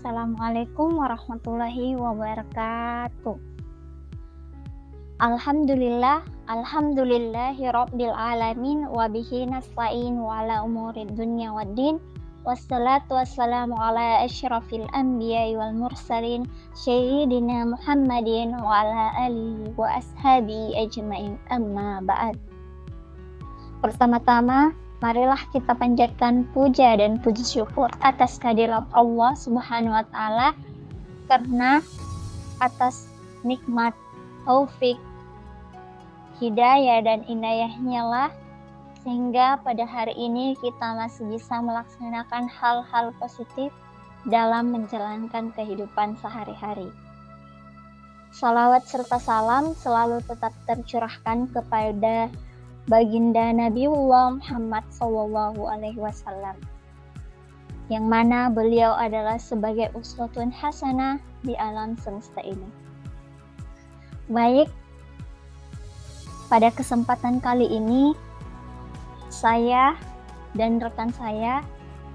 Assalamualaikum warahmatullahi wabarakatuh. Alhamdulillahi rabbil alamin wa bihi nasta'in wa ala umurid dunya waddin. Wassalatu wassalamu ala asyrafil anbiya'i wal mursalin sayyidina Muhammadin wa ala alihi wa ashabihi ajmain, amma ba'd. Pertama-tama, marilah kita panjatkan puja dan puji syukur atas kehadirat Allah Subhanahu wa Ta'ala, karena atas nikmat, taufik, hidayah dan inayahnya lah sehingga pada hari ini kita masih bisa melaksanakan hal-hal positif dalam menjalankan kehidupan sehari-hari. Salawat serta salam selalu tetap tercurahkan kepada baginda Nabiullah Muhammad SAW, yang mana beliau adalah sebagai uswatun hasanah di alam semesta ini. Baik, pada kesempatan kali ini saya dan rekan saya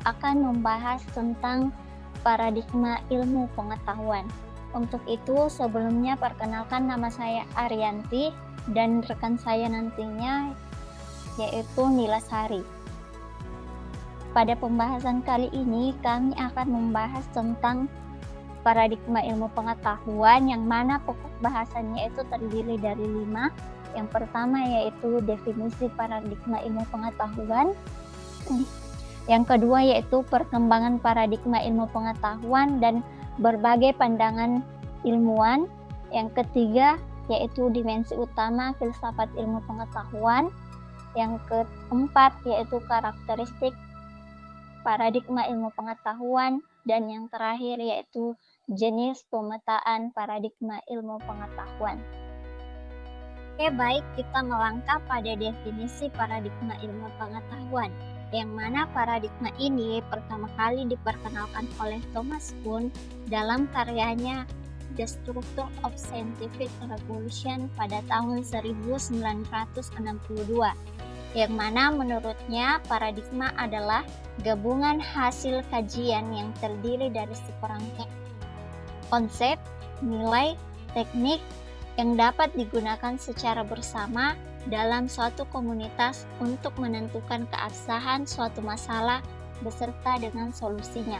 akan membahas tentang paradigma ilmu pengetahuan. Untuk itu, sebelumnya perkenalkan, nama saya Arianti dan rekan saya nantinya yaitu Nilasari. Pada pembahasan kali ini kami akan membahas tentang paradigma ilmu pengetahuan, yang mana pokok bahasannya itu terdiri dari 5. Yang pertama yaitu definisi paradigma ilmu pengetahuan. Yang kedua yaitu perkembangan paradigma ilmu pengetahuan dan berbagai pandangan ilmuwan. Yang ketiga yaitu dimensi utama filsafat ilmu pengetahuan. Yang keempat yaitu karakteristik paradigma ilmu pengetahuan. Dan yang terakhir yaitu jenis pemetaan paradigma ilmu pengetahuan. Oke, baik, kita melangkah pada definisi paradigma ilmu pengetahuan, yang mana paradigma ini pertama kali diperkenalkan oleh Thomas Kuhn dalam karyanya The Structure of Scientific Revolution pada tahun 1962, yang mana menurutnya paradigma adalah gabungan hasil kajian yang terdiri dari seperangkat konsep, nilai, teknik yang dapat digunakan secara bersama dalam suatu komunitas untuk menentukan keabsahan suatu masalah beserta dengan solusinya.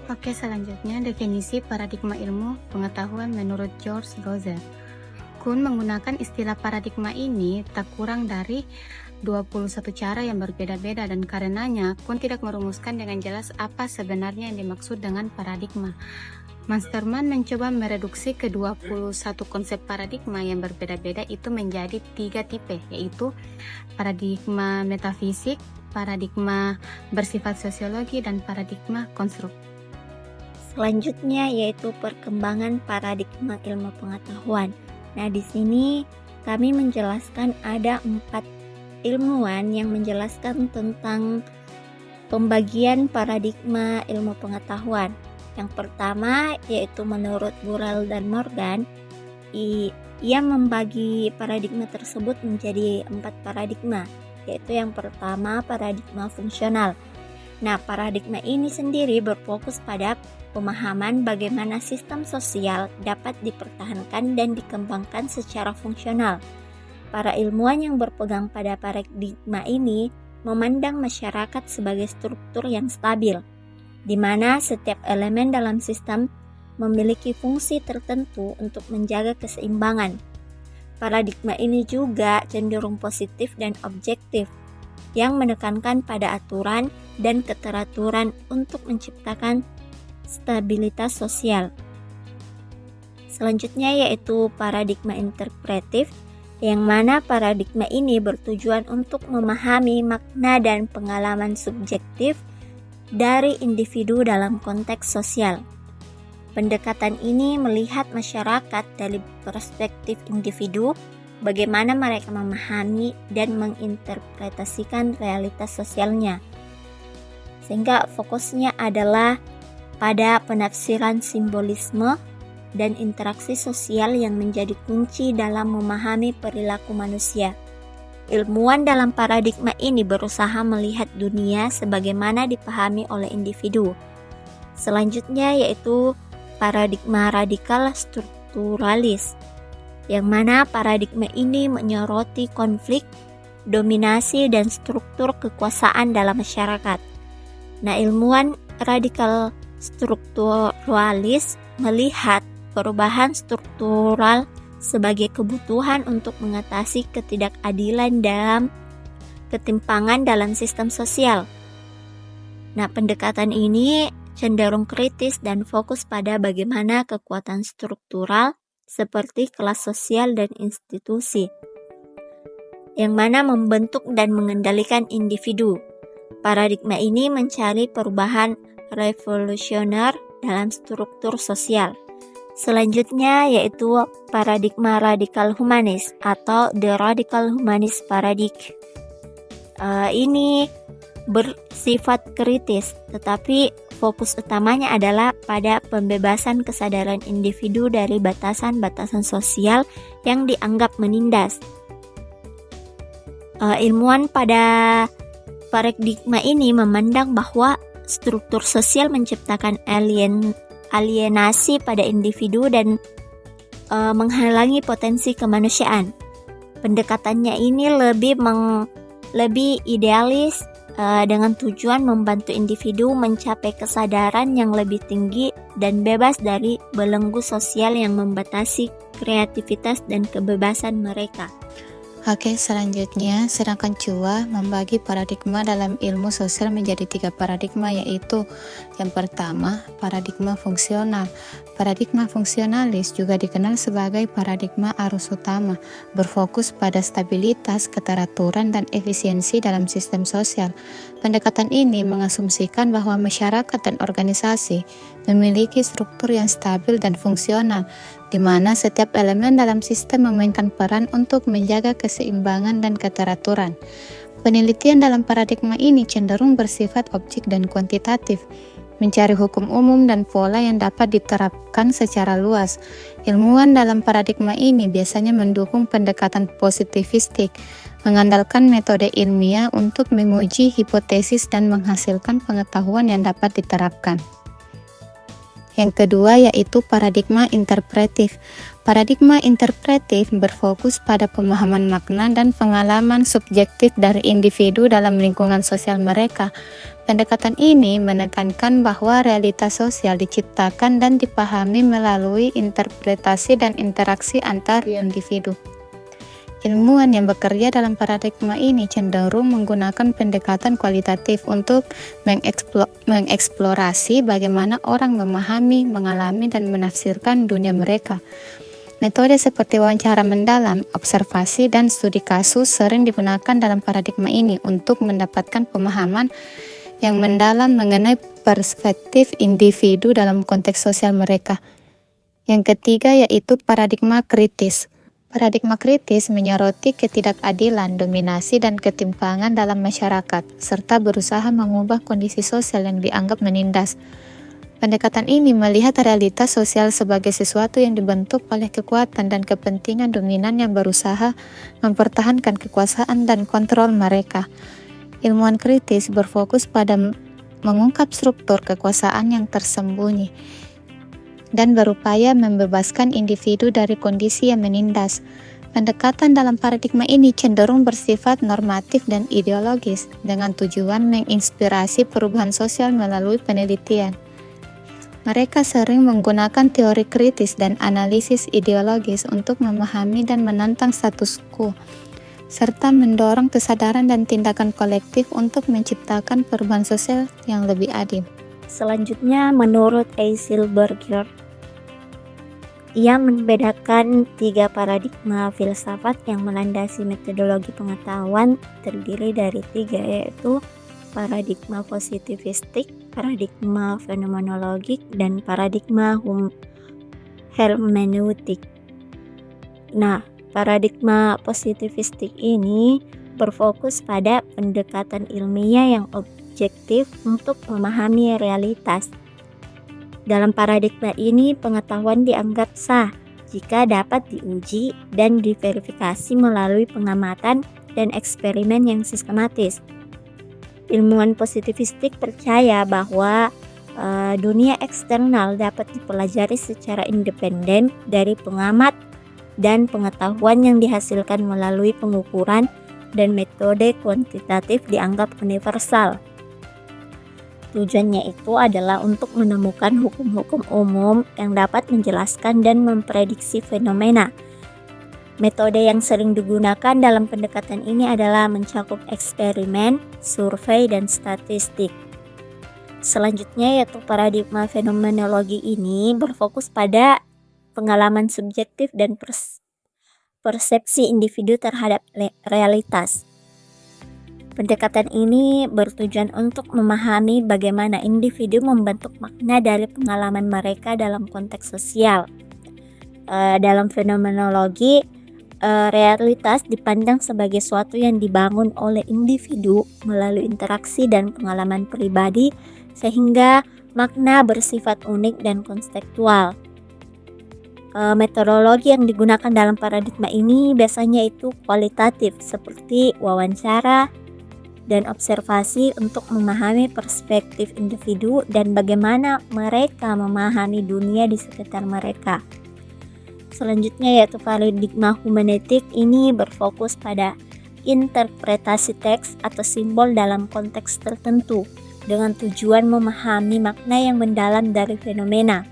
Oke, selanjutnya definisi paradigma ilmu pengetahuan menurut George Roser. Kuhn menggunakan istilah paradigma ini tak kurang dari 21 cara yang berbeda-beda, dan karenanya Kuhn tidak merumuskan dengan jelas apa sebenarnya yang dimaksud dengan paradigma. Masterman mencoba mereduksi ke 21 konsep paradigma yang berbeda-beda itu menjadi 3 tipe, yaitu paradigma metafisik, paradigma bersifat sosiologi, dan paradigma konstruk. Selanjutnya yaitu perkembangan paradigma ilmu pengetahuan. Nah, di sini kami menjelaskan ada 4 ilmuwan yang menjelaskan tentang pembagian paradigma ilmu pengetahuan. Yang pertama yaitu menurut Burrell dan Morgan, ia membagi paradigma tersebut menjadi 4 paradigma, yaitu yang pertama paradigma fungsional. Nah, paradigma ini sendiri berfokus pada pemahaman bagaimana sistem sosial dapat dipertahankan dan dikembangkan secara fungsional. Para ilmuwan yang berpegang pada paradigma ini memandang masyarakat sebagai struktur yang stabil, di mana setiap elemen dalam sistem memiliki fungsi tertentu untuk menjaga keseimbangan. Paradigma ini juga cenderung positif dan objektif, yang menekankan pada aturan dan keteraturan untuk menciptakan stabilitas sosial. Selanjutnya yaitu paradigma interpretif, yang mana paradigma ini bertujuan untuk memahami makna dan pengalaman subjektif dari individu dalam konteks sosial. Pendekatan ini melihat masyarakat dari perspektif individu, bagaimana mereka memahami dan menginterpretasikan realitas sosialnya, sehingga fokusnya adalah pada penafsiran simbolisme dan interaksi sosial yang menjadi kunci dalam memahami perilaku manusia. Ilmuwan dalam paradigma ini berusaha melihat dunia sebagaimana dipahami oleh individu, Selanjutnya yaitu paradigma radikal strukturalis, yang mana paradigma ini menyoroti konflik, dominasi, dan struktur kekuasaan dalam masyarakat. Nah, ilmuwan radikal strukturalis melihat perubahan struktural sebagai kebutuhan untuk mengatasi ketidakadilan dan ketimpangan dalam sistem sosial. Nah, pendekatan ini cenderung kritis dan fokus pada bagaimana kekuatan struktural seperti kelas sosial dan institusi, yang mana membentuk dan mengendalikan individu. Paradigma ini mencari perubahan revolusioner dalam struktur sosial. Selanjutnya yaitu paradigma radikal humanis atau the radical humanist paradigm. Ini bersifat kritis, tetapi fokus utamanya adalah pada pembebasan kesadaran individu dari batasan-batasan sosial yang dianggap menindas. Ilmuwan pada paradigma ini memandang bahwa struktur sosial menciptakan alienasi pada individu dan menghalangi potensi kemanusiaan. Pendekatannya ini lebih idealis dengan tujuan membantu individu mencapai kesadaran yang lebih tinggi dan bebas dari belenggu sosial yang membatasi kreativitas dan kebebasan mereka. Oke, selanjutnya sedangkan Chua membagi paradigma dalam ilmu sosial menjadi 3 paradigma, yaitu yang pertama, paradigma fungsional. Paradigma fungsionalis juga dikenal sebagai paradigma arus utama, berfokus pada stabilitas, keteraturan, dan efisiensi dalam sistem sosial. Pendekatan ini mengasumsikan bahwa masyarakat dan organisasi memiliki struktur yang stabil dan fungsional, di mana setiap elemen dalam sistem memainkan peran untuk menjaga keseimbangan dan keteraturan. Penelitian dalam paradigma ini cenderung bersifat objek dan kuantitatif, mencari hukum umum dan pola yang dapat diterapkan secara luas. Ilmuwan dalam paradigma ini biasanya mendukung pendekatan positivistik, mengandalkan metode ilmiah untuk menguji hipotesis dan menghasilkan pengetahuan yang dapat diterapkan. Yang kedua yaitu paradigma interpretif. Paradigma interpretif berfokus pada pemahaman makna dan pengalaman subjektif dari individu dalam lingkungan sosial mereka. Pendekatan ini menekankan bahwa realitas sosial diciptakan dan dipahami melalui interpretasi dan interaksi antar individu. Ilmuwan yang bekerja dalam paradigma ini cenderung menggunakan pendekatan kualitatif untuk mengeksplorasi bagaimana orang memahami, mengalami, dan menafsirkan dunia mereka. Metode seperti wawancara mendalam, observasi, dan studi kasus sering digunakan dalam paradigma ini untuk mendapatkan pemahaman yang mendalam mengenai perspektif individu dalam konteks sosial mereka. Yang ketiga yaitu paradigma kritis. Paradigma kritis menyoroti ketidakadilan, dominasi, dan ketimpangan dalam masyarakat, serta berusaha mengubah kondisi sosial yang dianggap menindas. Pendekatan ini melihat realitas sosial sebagai sesuatu yang dibentuk oleh kekuatan dan kepentingan dominan yang berusaha mempertahankan kekuasaan dan kontrol mereka. Ilmuwan kritis berfokus pada mengungkap struktur kekuasaan yang tersembunyi dan berupaya membebaskan individu dari kondisi yang menindas. Pendekatan dalam paradigma ini cenderung bersifat normatif dan ideologis dengan tujuan menginspirasi perubahan sosial melalui penelitian. Mereka sering menggunakan teori kritis dan analisis ideologis untuk memahami dan menantang status quo, serta mendorong kesadaran dan tindakan kolektif untuk menciptakan perubahan sosial yang lebih adil. Selanjutnya, menurut Eiselberger, ia membedakan 3 paradigma filsafat yang melandasi metodologi pengetahuan terdiri dari 3, yaitu paradigma positivistik, paradigma fenomenologik, dan paradigma hermeneutik. Nah, paradigma positivistik ini berfokus pada pendekatan ilmiah yang objektif untuk memahami realitas. Dalam paradigma ini, pengetahuan dianggap sah jika dapat diuji dan diverifikasi melalui pengamatan dan eksperimen yang sistematis. Ilmuwan positivistik percaya bahwa dunia eksternal dapat dipelajari secara independen dari pengamat dan pengetahuan yang dihasilkan melalui pengukuran dan metode kuantitatif dianggap universal. Tujuannya itu adalah untuk menemukan hukum-hukum umum yang dapat menjelaskan dan memprediksi fenomena. Metode yang sering digunakan dalam pendekatan ini adalah mencakup eksperimen, survei, dan statistik. Selanjutnya yaitu paradigma fenomenologi ini berfokus pada pengalaman subjektif dan persepsi individu terhadap realitas. Pendekatan ini bertujuan untuk memahami bagaimana individu membentuk makna dari pengalaman mereka dalam konteks sosial. Dalam fenomenologi, realitas dipandang sebagai suatu yang dibangun oleh individu melalui interaksi dan pengalaman pribadi, sehingga makna bersifat unik dan konseptual. Metodologi yang digunakan dalam paradigma ini biasanya itu kualitatif, seperti wawancara dan observasi untuk memahami perspektif individu dan bagaimana mereka memahami dunia di sekitar mereka. Selanjutnya yaitu paradigma humanetik ini berfokus pada interpretasi teks atau simbol dalam konteks tertentu dengan tujuan memahami makna yang mendalam dari fenomena.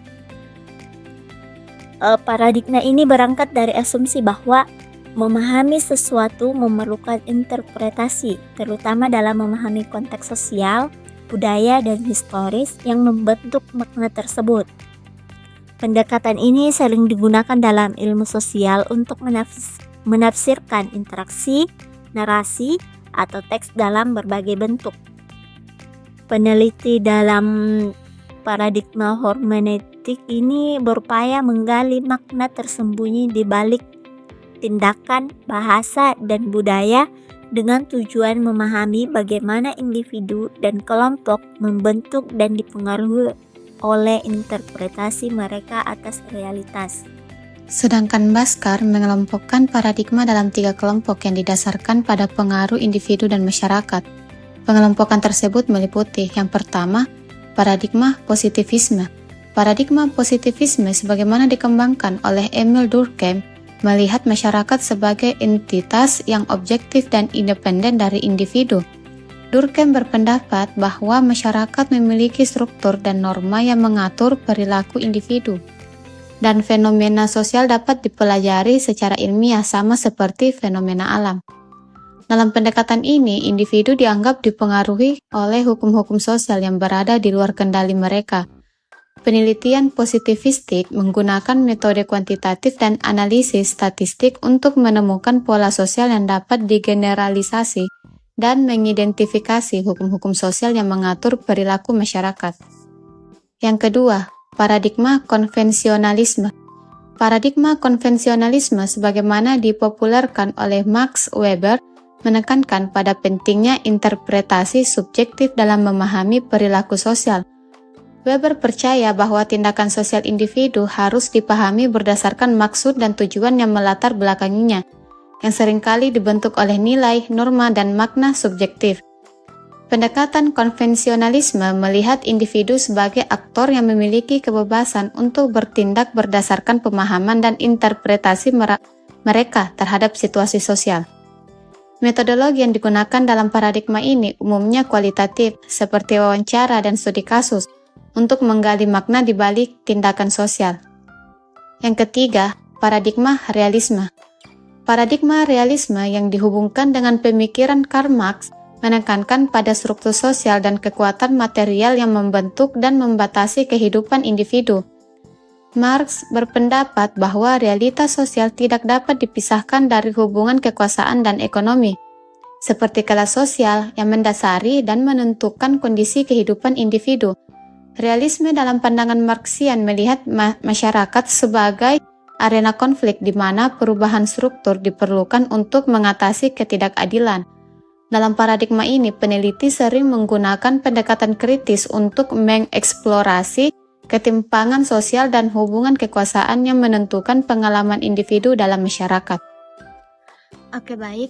Paradigma ini berangkat dari asumsi bahwa memahami sesuatu memerlukan interpretasi, terutama dalam memahami konteks sosial, budaya, dan historis yang membentuk makna tersebut. Pendekatan ini sering digunakan dalam ilmu sosial untuk menafsirkan interaksi, narasi, atau teks dalam berbagai bentuk. Peneliti dalam paradigma hermeneutik ini berupaya menggali makna tersembunyi di balik tindakan, bahasa, dan budaya dengan tujuan memahami bagaimana individu dan kelompok membentuk dan dipengaruhi oleh interpretasi mereka atas realitas. Sedangkan Bhaskar mengelompokkan paradigma dalam 3 kelompok yang didasarkan pada pengaruh individu dan masyarakat. Pengelompokan tersebut meliputi yang pertama, paradigma positivisme. Paradigma positivisme sebagaimana dikembangkan oleh Emil Durkheim melihat masyarakat sebagai entitas yang objektif dan independen dari individu. Durkheim berpendapat bahwa masyarakat memiliki struktur dan norma yang mengatur perilaku individu, dan fenomena sosial dapat dipelajari secara ilmiah sama seperti fenomena alam. Dalam pendekatan ini, individu dianggap dipengaruhi oleh hukum-hukum sosial yang berada di luar kendali mereka. Penelitian positivistik menggunakan metode kuantitatif dan analisis statistik untuk menemukan pola sosial yang dapat digeneralisasi dan mengidentifikasi hukum-hukum sosial yang mengatur perilaku masyarakat. Yang kedua, paradigma konvensionalisme. Paradigma konvensionalisme sebagaimana dipopulerkan oleh Max Weber menekankan pada pentingnya interpretasi subjektif dalam memahami perilaku sosial. Weber percaya bahwa tindakan sosial individu harus dipahami berdasarkan maksud dan tujuan yang melatar belakanginya, yang seringkali dibentuk oleh nilai, norma, dan makna subjektif. Pendekatan konvensionalisme melihat individu sebagai aktor yang memiliki kebebasan untuk bertindak berdasarkan pemahaman dan interpretasi mereka terhadap situasi sosial. Metodologi yang digunakan dalam paradigma ini umumnya kualitatif, seperti wawancara dan studi kasus, untuk menggali makna di balik tindakan sosial. Yang ketiga, paradigma realisme. Paradigma realisme yang dihubungkan dengan pemikiran Karl Marx menekankan pada struktur sosial dan kekuatan material yang membentuk dan membatasi kehidupan individu. Marx berpendapat bahwa realitas sosial tidak dapat dipisahkan dari hubungan kekuasaan dan ekonomi, seperti kelas sosial yang mendasari dan menentukan kondisi kehidupan individu. Realisme dalam pandangan Marxian melihat masyarakat sebagai arena konflik di mana perubahan struktur diperlukan untuk mengatasi ketidakadilan. Dalam paradigma ini, peneliti sering menggunakan pendekatan kritis untuk mengeksplorasi ketimpangan sosial dan hubungan kekuasaan yang menentukan pengalaman individu dalam masyarakat. Oke, baik.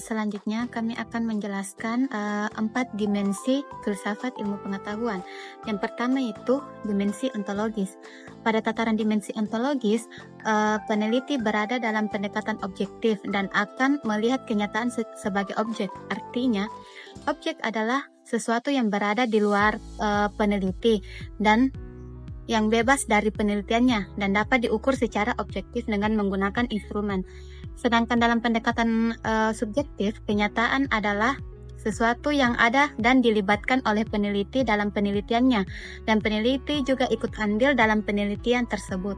Selanjutnya kami akan menjelaskan 4 dimensi filsafat ilmu pengetahuan. Yang pertama itu dimensi ontologis. Pada tataran dimensi ontologis, peneliti berada dalam pendekatan objektif dan akan melihat kenyataan sebagai objek. Artinya, objek adalah sesuatu yang berada di luar peneliti dan yang bebas dari penelitiannya dan dapat diukur secara objektif dengan menggunakan instrumen. Sedangkan dalam pendekatan subjektif, kenyataan adalah sesuatu yang ada dan dilibatkan oleh peneliti dalam penelitiannya, dan peneliti juga ikut andil dalam penelitian tersebut.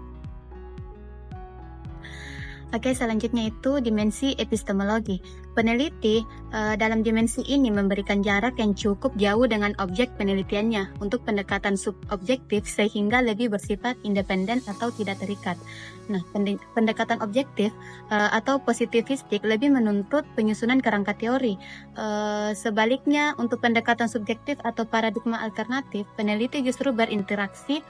Oke, selanjutnya itu dimensi epistemologi. Peneliti dalam dimensi ini memberikan jarak yang cukup jauh dengan objek penelitiannya untuk pendekatan subobjektif sehingga lebih bersifat independen atau tidak terikat. Nah, pendekatan objektif atau positivistik lebih menuntut penyusunan kerangka teori. Sebaliknya, untuk pendekatan subjektif atau paradigma alternatif, peneliti justru berinteraksi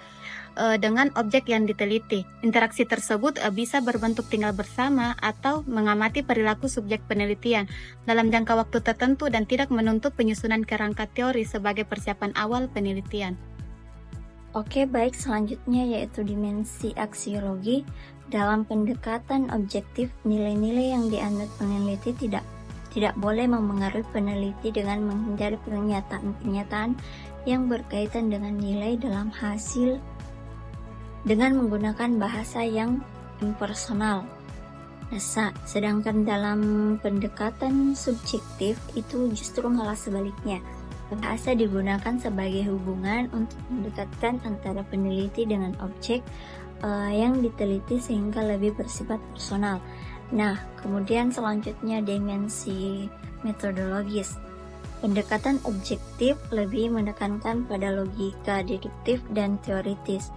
dengan objek yang diteliti. Interaksi tersebut bisa berbentuk tinggal bersama atau mengamati perilaku subjek penelitian dalam jangka waktu tertentu dan tidak menuntut penyusunan kerangka teori sebagai persiapan awal penelitian. Oke, baik, selanjutnya yaitu dimensi aksiologi. Dalam pendekatan objektif, nilai-nilai yang dianut peneliti tidak boleh memengaruhi peneliti dengan menghindari pernyataan-pernyataan yang berkaitan dengan nilai dalam hasil dengan menggunakan bahasa yang impersonal. Sedangkan dalam pendekatan subjektif itu justru malah sebaliknya. Bahasa digunakan sebagai hubungan untuk mendekatkan antara peneliti dengan objek yang diteliti sehingga lebih bersifat personal. Nah, kemudian selanjutnya dimensi metodologis. Pendekatan objektif lebih menekankan pada logika deduktif dan teoritis,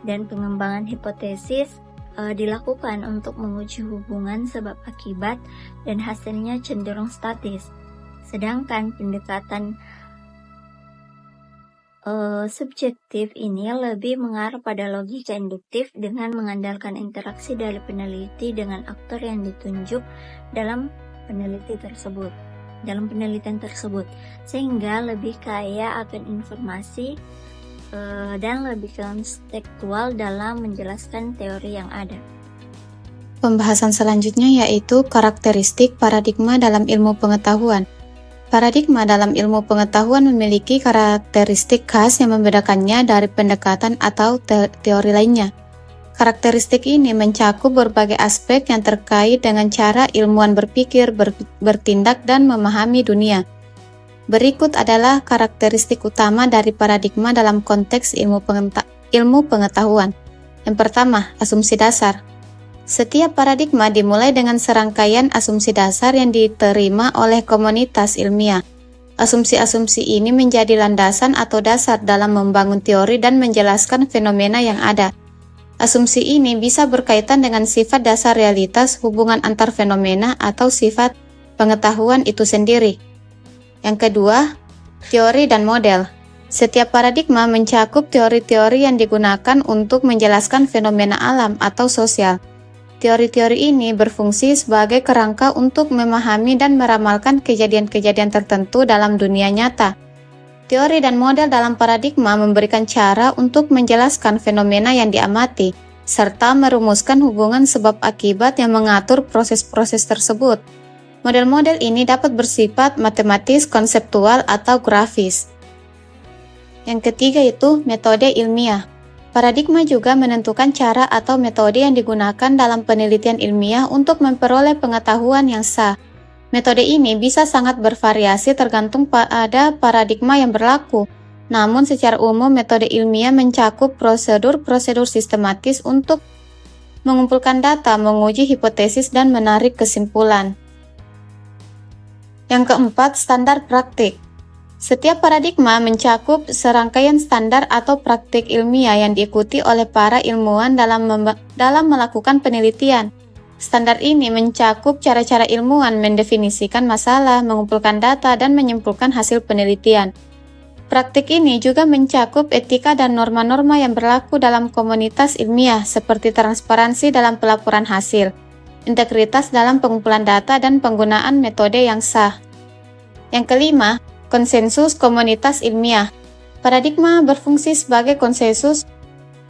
dan pengembangan hipotesis dilakukan untuk menguji hubungan sebab akibat dan hasilnya cenderung statis. Sedangkan pendekatan subjektif ini lebih mengarah pada logika induktif dengan mengandalkan interaksi dari peneliti dengan aktor yang ditunjuk dalam penelitian tersebut, sehingga lebih kaya akan informasi dan lebih konstekstual dalam menjelaskan teori yang ada. Pembahasan selanjutnya yaitu karakteristik paradigma dalam ilmu pengetahuan. Paradigma dalam ilmu pengetahuan memiliki karakteristik khas yang membedakannya dari pendekatan atau teori lainnya. Karakteristik ini mencakup berbagai aspek yang terkait dengan cara ilmuwan berpikir, bertindak, dan memahami dunia. Berikut adalah karakteristik utama dari paradigma dalam konteks ilmu pengetahuan. Yang pertama, asumsi dasar. Setiap paradigma dimulai dengan serangkaian asumsi dasar yang diterima oleh komunitas ilmiah. Asumsi-asumsi ini menjadi landasan atau dasar dalam membangun teori dan menjelaskan fenomena yang ada. Asumsi ini bisa berkaitan dengan sifat dasar realitas, hubungan antar fenomena, atau sifat pengetahuan itu sendiri. Yang kedua, teori dan model. Setiap paradigma mencakup teori-teori yang digunakan untuk menjelaskan fenomena alam atau sosial. Teori-teori ini berfungsi sebagai kerangka untuk memahami dan meramalkan kejadian-kejadian tertentu dalam dunia nyata. Teori dan model dalam paradigma memberikan cara untuk menjelaskan fenomena yang diamati, serta merumuskan hubungan sebab akibat yang mengatur proses-proses tersebut. Model-model ini dapat bersifat matematis, konseptual, atau grafis. Yang ketiga itu metode ilmiah. Paradigma juga menentukan cara atau metode yang digunakan dalam penelitian ilmiah untuk memperoleh pengetahuan yang sah. Metode ini bisa sangat bervariasi tergantung pada paradigma yang berlaku. Namun secara umum metode ilmiah mencakup prosedur-prosedur sistematis untuk mengumpulkan data, menguji hipotesis, dan menarik kesimpulan. Yang keempat, standar praktik. Setiap paradigma mencakup serangkaian standar atau praktik ilmiah yang diikuti oleh para ilmuwan dalam melakukan penelitian. Standar ini mencakup cara-cara ilmuwan mendefinisikan masalah, mengumpulkan data, dan menyimpulkan hasil penelitian. Praktik ini juga mencakup etika dan norma-norma yang berlaku dalam komunitas ilmiah, seperti transparansi dalam pelaporan hasil, integritas dalam pengumpulan data dan penggunaan metode yang sah. Yang kelima, konsensus komunitas ilmiah. Paradigma berfungsi sebagai konsensus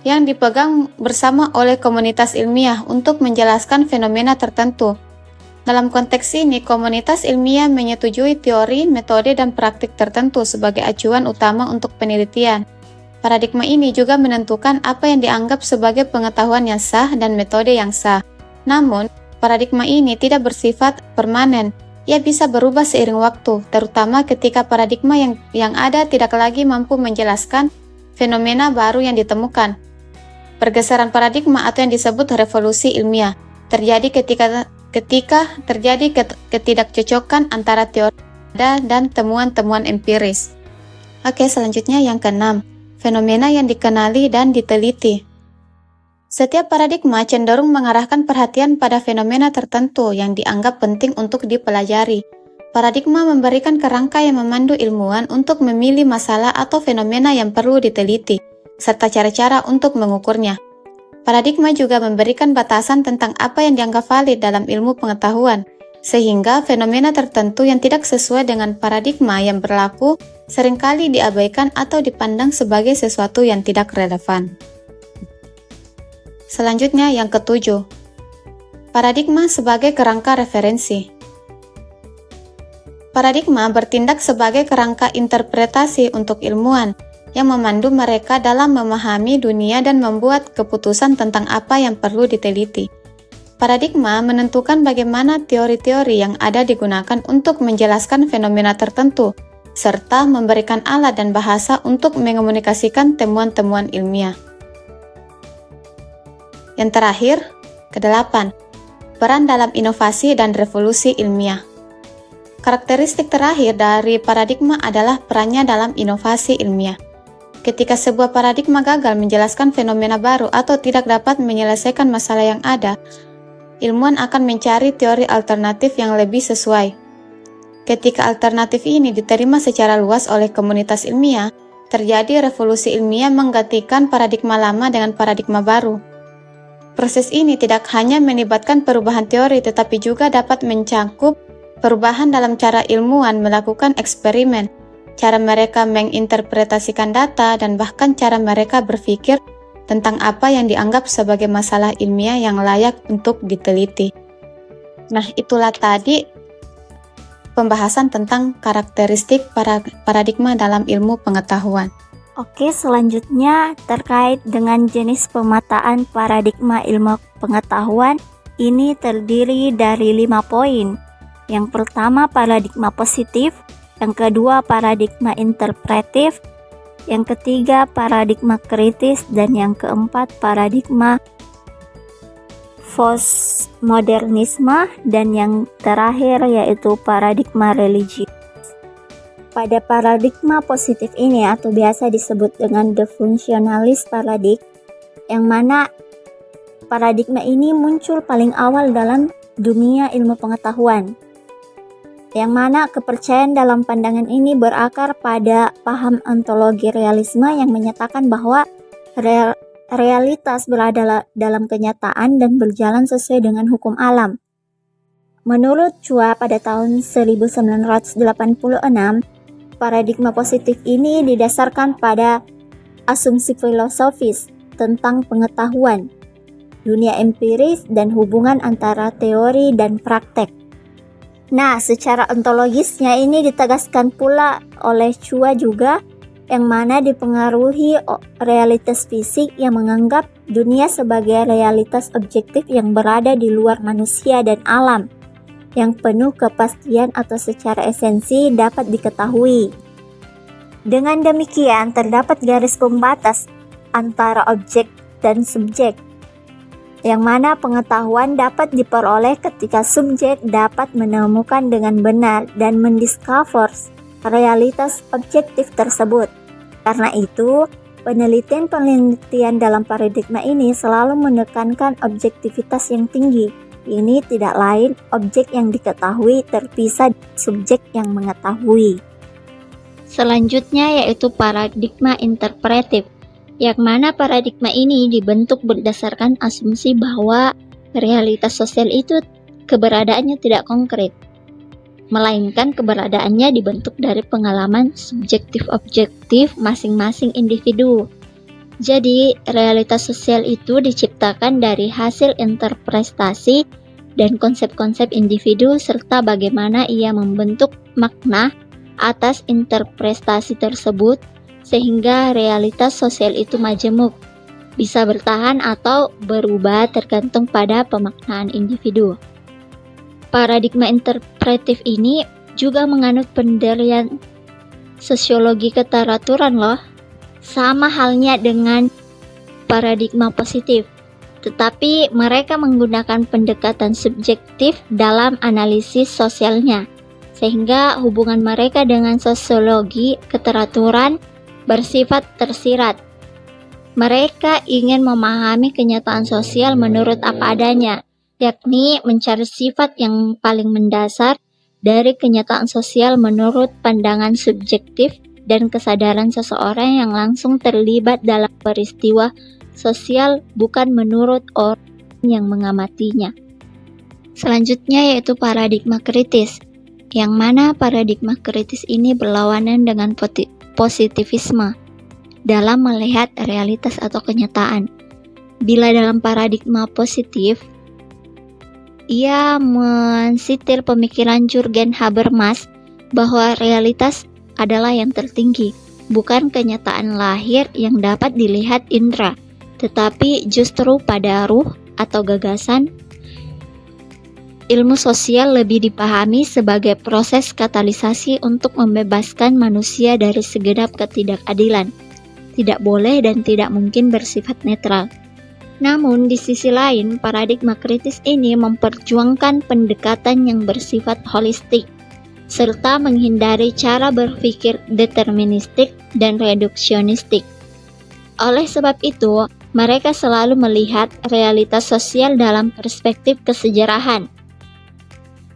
yang dipegang bersama oleh komunitas ilmiah untuk menjelaskan fenomena tertentu. Dalam konteks ini, komunitas ilmiah menyetujui teori, metode, dan praktik tertentu sebagai acuan utama untuk penelitian. Paradigma ini juga menentukan apa yang dianggap sebagai pengetahuan yang sah dan metode yang sah. Namun, paradigma ini tidak bersifat permanen. Ia bisa berubah seiring waktu, terutama ketika paradigma yang ada tidak lagi mampu menjelaskan fenomena baru yang ditemukan. Pergeseran paradigma atau yang disebut revolusi ilmiah terjadi ketika terjadi ketidakcocokan antara teori dan temuan-temuan empiris. Oke, selanjutnya yang keenam, fenomena yang dikenali dan diteliti. Setiap paradigma cenderung mengarahkan perhatian pada fenomena tertentu yang dianggap penting untuk dipelajari. Paradigma memberikan kerangka yang memandu ilmuwan untuk memilih masalah atau fenomena yang perlu diteliti, serta cara-cara untuk mengukurnya. Paradigma juga memberikan batasan tentang apa yang dianggap valid dalam ilmu pengetahuan, sehingga fenomena tertentu yang tidak sesuai dengan paradigma yang berlaku seringkali diabaikan atau dipandang sebagai sesuatu yang tidak relevan. Selanjutnya yang ketujuh, paradigma sebagai kerangka referensi. Paradigma bertindak sebagai kerangka interpretasi untuk ilmuwan, yang memandu mereka dalam memahami dunia dan membuat keputusan tentang apa yang perlu diteliti. Paradigma menentukan bagaimana teori-teori yang ada digunakan untuk menjelaskan fenomena tertentu, serta memberikan alat dan bahasa untuk mengomunikasikan temuan-temuan ilmiah. Yang terakhir, kedelapan, peran dalam inovasi dan revolusi ilmiah. Karakteristik terakhir dari paradigma adalah perannya dalam inovasi ilmiah. Ketika sebuah paradigma gagal menjelaskan fenomena baru atau tidak dapat menyelesaikan masalah yang ada, ilmuwan akan mencari teori alternatif yang lebih sesuai. Ketika alternatif ini diterima secara luas oleh komunitas ilmiah, terjadi revolusi ilmiah menggantikan paradigma lama dengan paradigma baru. Proses ini tidak hanya melibatkan perubahan teori, tetapi juga dapat mencakup perubahan dalam cara ilmuwan melakukan eksperimen, cara mereka menginterpretasikan data, dan bahkan cara mereka berpikir tentang apa yang dianggap sebagai masalah ilmiah yang layak untuk diteliti. Nah, itulah tadi pembahasan tentang karakteristik paradigma dalam ilmu pengetahuan. Oke, selanjutnya terkait dengan jenis pemataan paradigma ilmu pengetahuan, ini terdiri dari 5 poin. Yang pertama, paradigma positif. Yang kedua, paradigma interpretif. Yang ketiga, paradigma kritis. Dan yang keempat, paradigma postmodernisme. Dan yang terakhir yaitu paradigma religius. Pada paradigma positif ini atau biasa disebut dengan the functionalist paradigm, yang mana paradigma ini muncul paling awal dalam dunia ilmu pengetahuan, yang mana kepercayaan dalam pandangan ini berakar pada paham ontologi realisme yang menyatakan bahwa realitas berada dalam kenyataan dan berjalan sesuai dengan hukum alam. Menurut Chua pada tahun 1986, paradigma positif ini didasarkan pada asumsi filosofis tentang pengetahuan, dunia empiris, dan hubungan antara teori dan praktek. Nah, secara ontologisnya ini ditegaskan pula oleh Chua juga, yang mana dipengaruhi realitas fisik yang menganggap dunia sebagai realitas objektif yang berada di luar manusia dan alam, yang penuh kepastian atau secara esensi dapat diketahui. Dengan demikian, terdapat garis pembatas antara objek dan subjek, yang mana pengetahuan dapat diperoleh ketika subjek dapat menemukan dengan benar dan mendiscover realitas objektif tersebut. Karena itu, penelitian dalam paradigma ini selalu menekankan objektivitas yang tinggi. Ini tidak lain objek yang diketahui terpisah dari subjek yang mengetahui. Selanjutnya yaitu paradigma interpretif, yang mana paradigma ini dibentuk berdasarkan asumsi bahwa realitas sosial itu keberadaannya tidak konkret, melainkan keberadaannya dibentuk dari pengalaman subjektif-objektif masing-masing individu. Jadi, realitas sosial itu diciptakan dari hasil interpretasi dan konsep-konsep individu serta bagaimana ia membentuk makna atas interpretasi tersebut sehingga realitas sosial itu majemuk, bisa bertahan atau berubah tergantung pada pemaknaan individu. Paradigma interpretif ini juga menganut pendirian sosiologi keteraturan loh, sama halnya dengan paradigma positif, tetapi mereka menggunakan pendekatan subjektif dalam analisis sosialnya, sehingga hubungan mereka dengan sosiologi keteraturan bersifat tersirat. Mereka ingin memahami kenyataan sosial menurut apa adanya, yakni mencari sifat yang paling mendasar dari kenyataan sosial menurut pandangan subjektif dan kesadaran seseorang yang langsung terlibat dalam peristiwa sosial, bukan menurut orang yang mengamatinya. Selanjutnya yaitu paradigma kritis, yang mana paradigma kritis ini berlawanan dengan positivisme dalam melihat realitas atau kenyataan. Bila dalam paradigma positif, ia mensitir pemikiran Jürgen Habermas bahwa realitas adalah yang tertinggi, bukan kenyataan lahir yang dapat dilihat indera, tetapi justru pada ruh atau gagasan. Ilmu sosial lebih dipahami sebagai proses katalisasi untuk membebaskan manusia dari segenap ketidakadilan. Tidak boleh dan tidak mungkin bersifat netral. Namun di sisi lain, paradigma kritis ini memperjuangkan pendekatan yang bersifat holistik, serta menghindari cara berpikir deterministik dan reduksionistik. Oleh sebab itu, mereka selalu melihat realitas sosial dalam perspektif kesejarahan,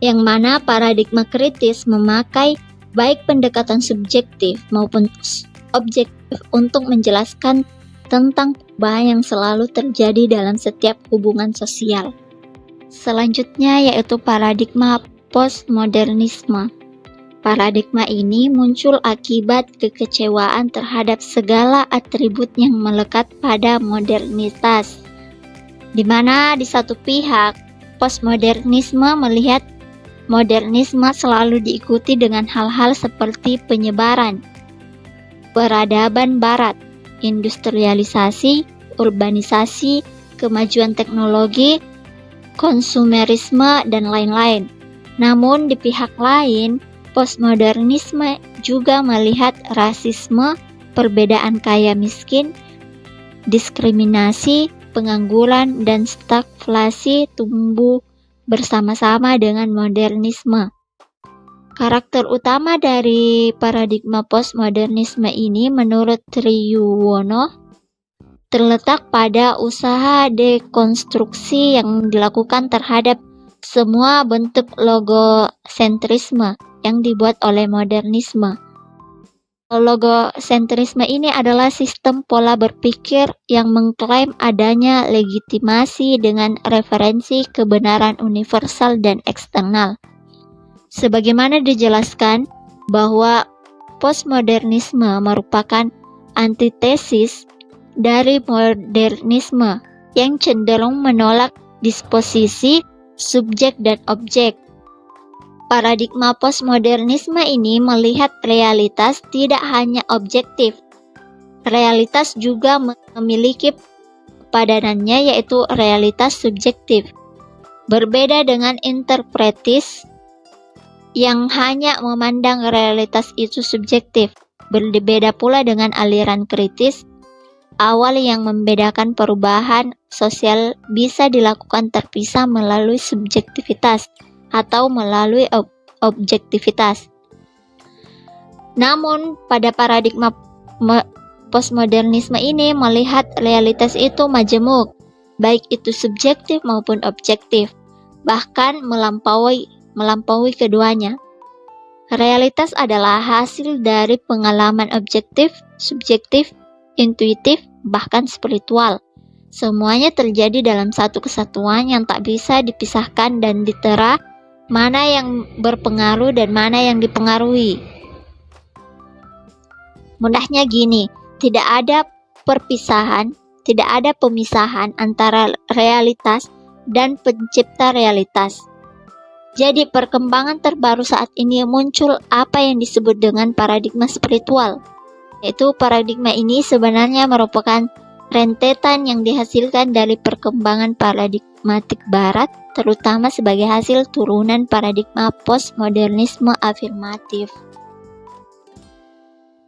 yang mana paradigma kritis memakai baik pendekatan subjektif maupun objektif untuk menjelaskan tentang perubahan yang selalu terjadi dalam setiap hubungan sosial. Selanjutnya yaitu paradigma postmodernisme. Paradigma ini muncul akibat kekecewaan terhadap segala atribut yang melekat pada modernitas, di mana di satu pihak postmodernisme melihat modernisme selalu diikuti dengan hal-hal seperti penyebaran peradaban barat, industrialisasi, urbanisasi, kemajuan teknologi, konsumerisme, dan lain-lain. Namun di pihak lain, postmodernisme juga melihat rasisme, perbedaan kaya miskin, diskriminasi, pengangguran, dan stagflasi tumbuh bersama-sama dengan modernisme. Karakter utama dari paradigma postmodernisme ini menurut Triyuwono terletak pada usaha dekonstruksi yang dilakukan terhadap semua bentuk logosentrisme yang dibuat oleh modernisme. Logosentrisme ini adalah sistem pola berpikir yang mengklaim adanya legitimasi dengan referensi kebenaran universal dan eksternal. Sebagaimana dijelaskan bahwa postmodernisme merupakan antitesis dari modernisme yang cenderung menolak disposisi subjek dan objek. Paradigma postmodernisme ini melihat realitas tidak hanya objektif. Realitas juga memiliki padanannya, yaitu realitas subjektif. Berbeda dengan interpretis yang hanya memandang realitas itu subjektif. Berbeda pula dengan aliran kritis awal yang membedakan perubahan sosial bisa dilakukan terpisah melalui subjektivitas atau melalui objektivitas. Namun pada paradigma postmodernisme ini melihat realitas itu majemuk, baik itu subjektif maupun objektif, bahkan melampaui keduanya. Realitas adalah hasil dari pengalaman objektif, subjektif, intuitif, bahkan spiritual. Semuanya terjadi dalam satu kesatuan yang tak bisa dipisahkan dan ditera mana yang berpengaruh dan mana yang dipengaruhi. Mudahnya gini, tidak ada pemisahan antara realitas dan pencipta realitas. Jadi perkembangan terbaru saat ini muncul apa yang disebut dengan paradigma spiritual. Yaitu paradigma ini sebenarnya merupakan rentetan yang dihasilkan dari perkembangan paradigmatik barat, terutama sebagai hasil turunan paradigma postmodernisme afirmatif.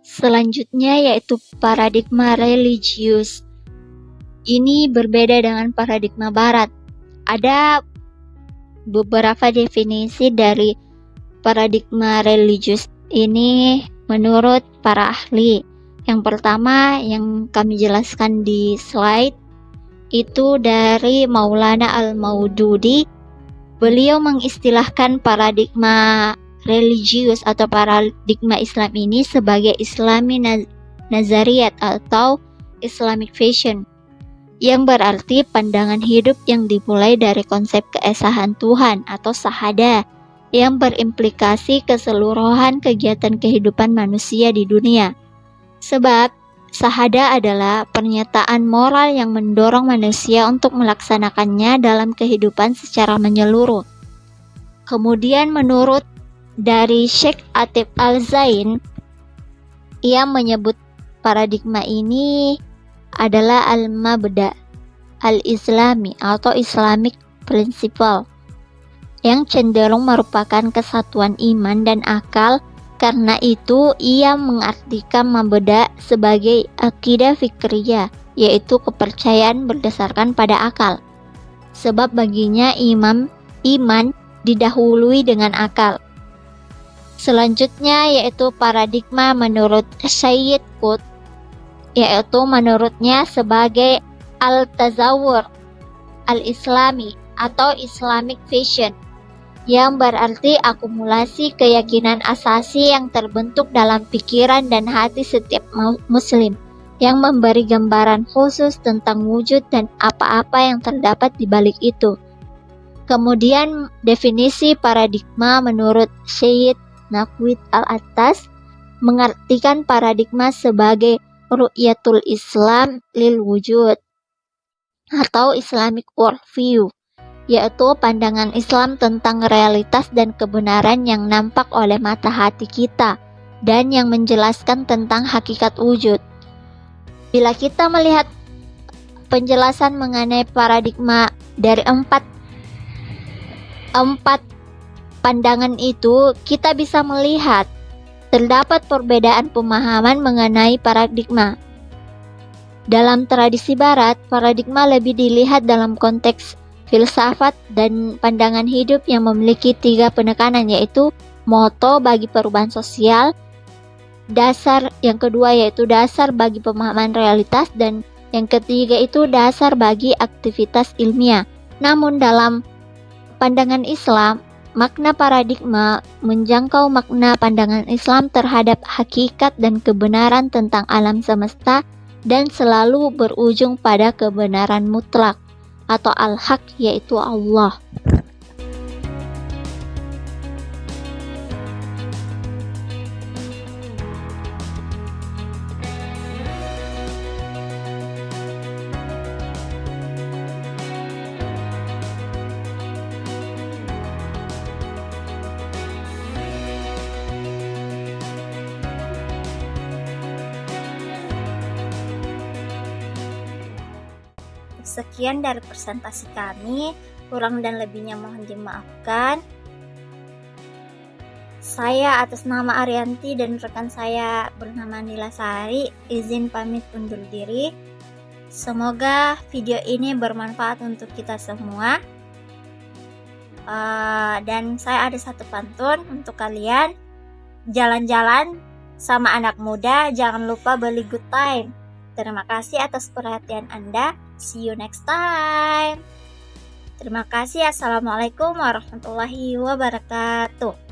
Selanjutnya yaitu paradigma religius. Ini berbeda dengan paradigma barat. Ada beberapa definisi dari paradigma religius ini menurut para ahli. Yang pertama yang kami jelaskan di slide itu dari Maulana Al-Maududi. Beliau mengistilahkan paradigma religius atau paradigma Islam ini sebagai Islami Nazariyat atau Islamic Vision, yang berarti pandangan hidup yang dimulai dari konsep keesahan Tuhan atau sahada, yang berimplikasi keseluruhan kegiatan kehidupan manusia di dunia. Sebab sahada adalah pernyataan moral yang mendorong manusia untuk melaksanakannya dalam kehidupan secara menyeluruh. Kemudian menurut dari Sheikh Atif Al-Zain, ia menyebut paradigma ini adalah al-mabda al-islami atau Islamic principle, yang cenderung merupakan kesatuan iman dan akal. Karena itu ia mengartikan mabda sebagai akidah fikriyah, yaitu kepercayaan berdasarkan pada akal. Sebab baginya iman didahului dengan akal. Selanjutnya yaitu paradigma menurut Syed Qutb, yaitu menurutnya sebagai al-tazawwur al-islami atau Islamic Vision, yang berarti akumulasi keyakinan asasi yang terbentuk dalam pikiran dan hati setiap muslim, yang memberi gambaran khusus tentang wujud dan apa-apa yang terdapat di balik itu. Kemudian definisi paradigma menurut Syed Naqwi Al-Attas mengartikan paradigma sebagai ru'yatul Islam lil wujud atau Islamic worldview, yaitu pandangan Islam tentang realitas dan kebenaran yang nampak oleh mata hati kita dan yang menjelaskan tentang hakikat wujud. Bila kita melihat penjelasan mengenai paradigma dari empat pandangan itu, kita bisa melihat terdapat perbedaan pemahaman mengenai paradigma. Dalam tradisi barat, paradigma lebih dilihat dalam konteks filsafat dan pandangan hidup yang memiliki 3 penekanan, yaitu moto bagi perubahan sosial, dasar yang kedua yaitu dasar bagi pemahaman realitas, dan yang ketiga itu dasar bagi aktivitas ilmiah. Namun dalam pandangan Islam, makna paradigma menjangkau makna pandangan Islam terhadap hakikat dan kebenaran tentang alam semesta dan selalu berujung pada kebenaran mutlak atau al-haq, yaitu Allah. Sekian dari presentasi kami, kurang dan lebihnya mohon dimaafkan. Saya atas nama Arianti dan rekan saya bernama Nila Sari izin pamit undur diri. Semoga video ini bermanfaat untuk kita semua. Dan saya ada satu pantun untuk kalian. Jalan-jalan sama anak muda, jangan lupa beli good time. Terima kasih atas perhatian Anda. See you next time. Terima kasih. Assalamualaikum warahmatullahi wabarakatuh.